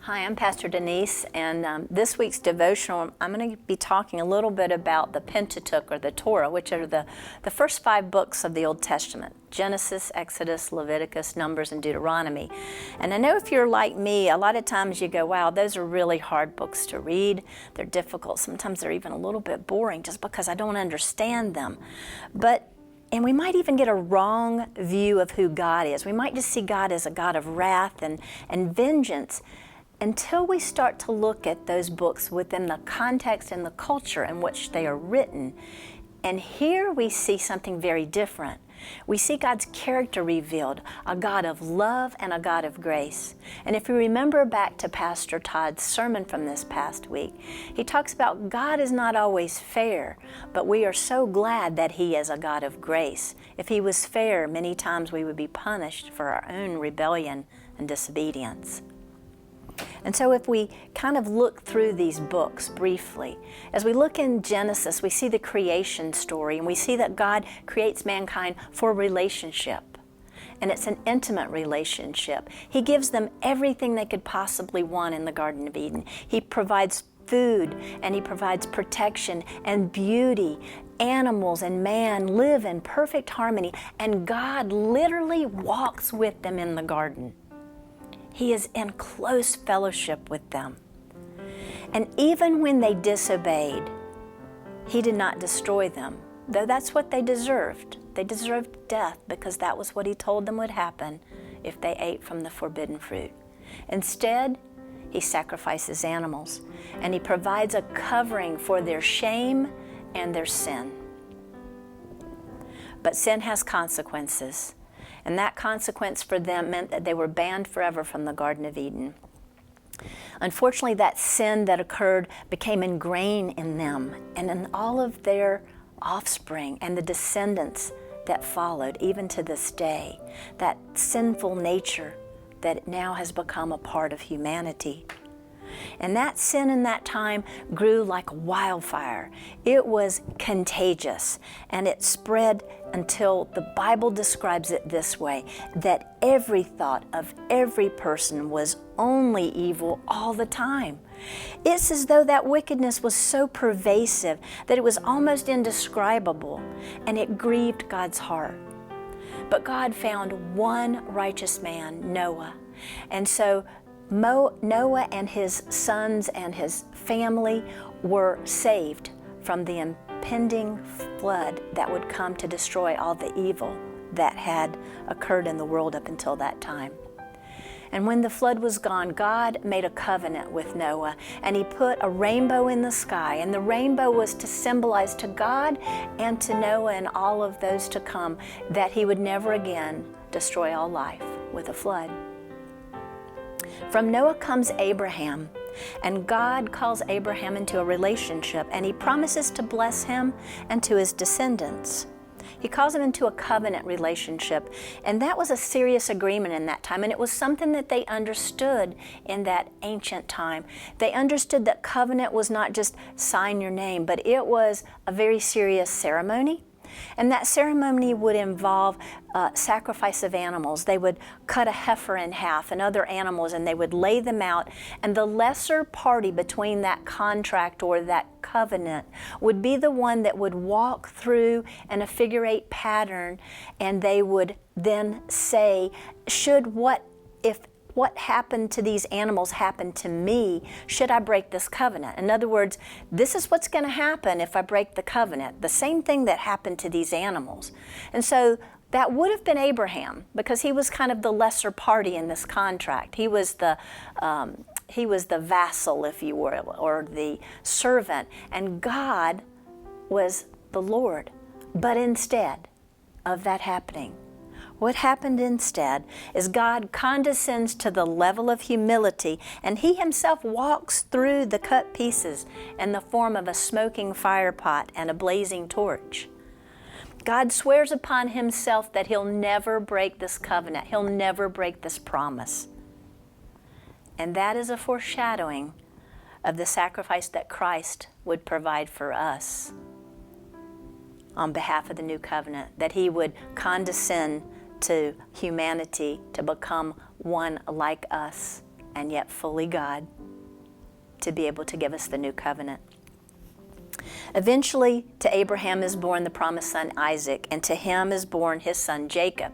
Hi, I'm Pastor Denise, and this week's devotional, I'm going to be talking a little bit about the Pentateuch, or the Torah, which are the first 5 books of the Old Testament: Genesis, Exodus, Leviticus, Numbers, and Deuteronomy. And I know if you're like me, a lot of times you go, wow, those are really hard books to read. They're difficult. Sometimes they're even a little bit boring just because I don't understand them. And we might even get a wrong view of who God is. We might just see God as a God of wrath and vengeance, until we start to look at those books within the context and the culture in which they are written. And here we see something very different. We see God's character revealed, a God of love and a God of grace. And if you remember back to Pastor Todd's sermon from this past week, he talks about God is not always fair, but we are so glad that He is a God of grace. If He was fair, many times we would be punished for our own rebellion and disobedience. And so if we kind of look through these books briefly, as we look in Genesis, we see the creation story, and we see that God creates mankind for a relationship. And it's an intimate relationship. He gives them everything they could possibly want in the Garden of Eden. He provides food, and He provides protection and beauty. Animals and man live in perfect harmony, and God literally walks with them in the garden. He is in close fellowship with them. And even when they disobeyed, He did not destroy them, though that's what they deserved. They deserved death because that was what He told them would happen if they ate from the forbidden fruit. Instead, He sacrifices animals, and He provides a covering for their shame and their sin. But sin has consequences. And that consequence for them meant that they were banned forever from the Garden of Eden. Unfortunately, that sin that occurred became ingrained in them and in all of their offspring and the descendants that followed, even to this day. That sinful nature that now has become a part of humanity. And that sin in that time grew like wildfire. It was contagious, and it spread until the Bible describes it this way, that every thought of every person was only evil all the time. It's as though that wickedness was so pervasive that it was almost indescribable, and it grieved God's heart. But God found one righteous man, Noah. And so Noah and his sons and his family were saved from the impending flood that would come to destroy all the evil that had occurred in the world up until that time. And when the flood was gone, God made a covenant with Noah, and He put a rainbow in the sky. And the rainbow was to symbolize to God and to Noah and all of those to come that He would never again destroy all life with a flood. From Noah comes Abraham, and God calls Abraham into a relationship, and He promises to bless him and to his descendants. He calls him into a covenant relationship, and that was a serious agreement in that time, and it was something that they understood in that ancient time. They understood that covenant was not just sign your name, but it was a very serious ceremony. And that ceremony would involve sacrifice of animals. They would cut a heifer in half and other animals, and they would lay them out. And the lesser party between that contract or that covenant would be the one that would walk through in a figure 8 pattern, and they would then say, if what happened to these animals happened to me, should I break this covenant? In other words, this is what's going to happen if I break the covenant. The same thing that happened to these animals. And so that would have been Abraham, because he was kind of the lesser party in this contract. He was the vassal, if you will, or the servant, and God was the Lord. But instead of that happening, what happened instead is God condescends to the level of humility, and He Himself walks through the cut pieces in the form of a smoking fire pot and a blazing torch. God swears upon Himself that He'll never break this covenant. He'll never break this promise. And that is a foreshadowing of the sacrifice that Christ would provide for us on behalf of the new covenant, that He would condescend to humanity to become one like us. and yet fully God, to be able to give us the new covenant. Eventually, to Abraham is born the promised son Isaac, and to him is born his son Jacob.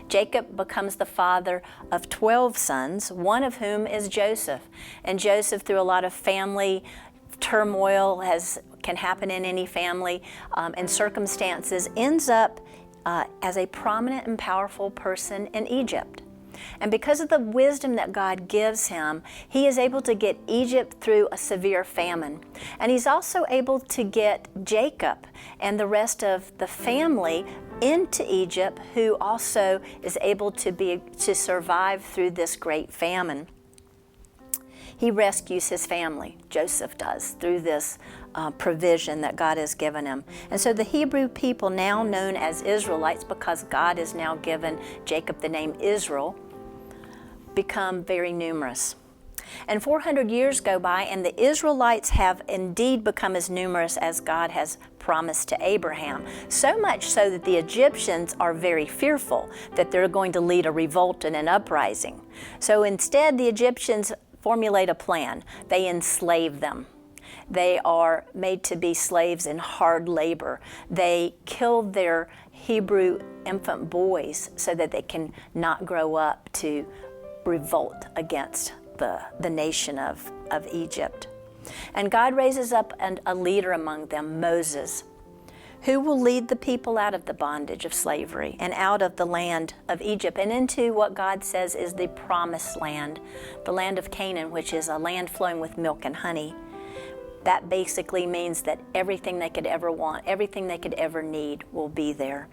Jacob becomes the father of 12 sons, one of whom is Joseph. And Joseph, through a lot of family turmoil can happen in any family and circumstances, ends up as a prominent and powerful person in Egypt. And because of the wisdom that God gives him, he is able to get Egypt through a severe famine. And he's also able to get Jacob and the rest of the family into Egypt, who also is able to survive through this great famine. He rescues his family, Joseph does, through this provision that God has given him. And so the Hebrew people, now known as Israelites, because God has now given Jacob the name Israel, become very numerous. And 400 years go by, and the Israelites have indeed become as numerous as God has promised to Abraham. So much so that the Egyptians are very fearful that they're going to lead a revolt and an uprising. So instead, the Egyptians formulate a plan. They enslave them. They are made to be slaves in hard labor. They kill their Hebrew infant boys so that they can not grow up to revolt against the nation of Egypt. And God raises up a leader among them, Moses, who will lead the people out of the bondage of slavery and out of the land of Egypt and into what God says is the promised land, the land of Canaan, which is a land flowing with milk and honey. That basically means that everything they could ever want, everything they could ever need will be there.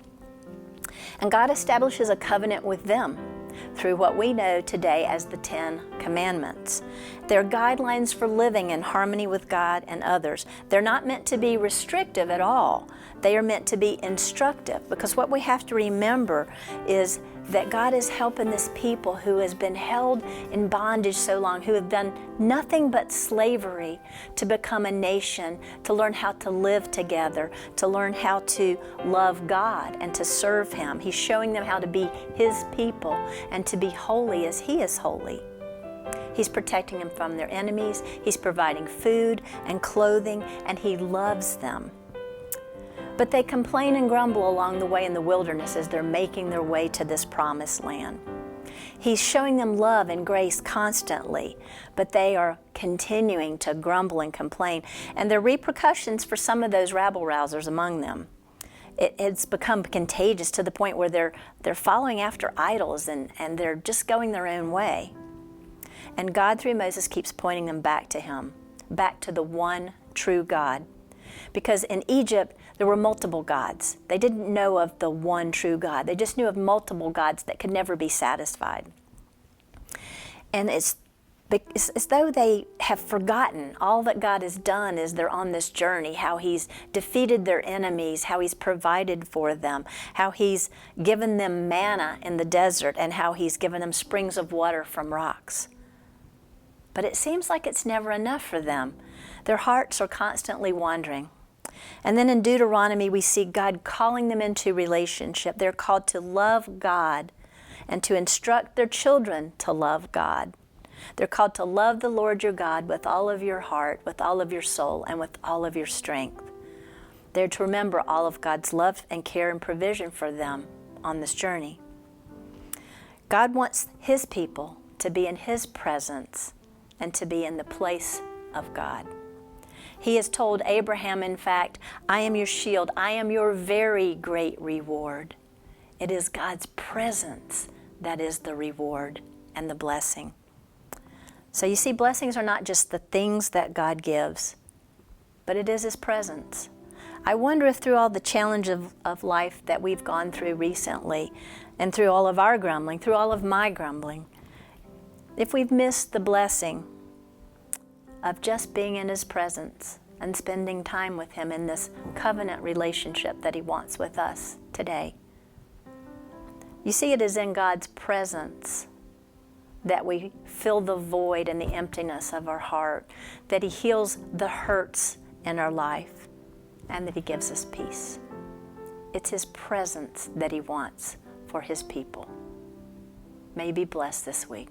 And God establishes a covenant with them through what we know today as the 10 Commandments. They're guidelines for living in harmony with God and others. They're not meant to be restrictive at all. They are meant to be instructive, because what we have to remember is that God is helping this people who has been held in bondage so long, who have done nothing but slavery, to become a nation, to learn how to live together, to learn how to love God and to serve Him. He's showing them how to be His people and to be holy as He is holy. He's protecting them from their enemies. He's providing food and clothing, and He loves them. But they complain and grumble along the way in the wilderness as they're making their way to this promised land. He's showing them love and grace constantly, but they are continuing to grumble and complain. And there are repercussions for some of those rabble-rousers among them. It's become contagious to the point where they're following after idols and they're just going their own way. And God, through Moses, keeps pointing them back to Him, back to the one true God. Because in Egypt, there were multiple gods. They didn't know of the one true God. They just knew of multiple gods that could never be satisfied. And it's as though they have forgotten all that God has done as they're on this journey, how He's defeated their enemies, how He's provided for them, how He's given them manna in the desert, and how He's given them springs of water from rocks. But it seems like it's never enough for them. Their hearts are constantly wandering. And then in Deuteronomy, we see God calling them into relationship. They're called to love God and to instruct their children to love God. They're called to love the Lord your God with all of your heart, with all of your soul, and with all of your strength. They're to remember all of God's love and care and provision for them on this journey. God wants His people to be in His presence and to be in the place of God. He has told Abraham, in fact, I am your shield. I am your very great reward. It is God's presence that is the reward and the blessing. So you see, blessings are not just the things that God gives, but it is His presence. I wonder if through all the challenge of life that we've gone through recently, and through all of our grumbling, through all of my grumbling, if we've missed the blessing of just being in His presence and spending time with Him in this covenant relationship that He wants with us today. You see, it is in God's presence that we fill the void and the emptiness of our heart, that He heals the hurts in our life, and that He gives us peace. It's His presence that He wants for His people. May you be blessed this week.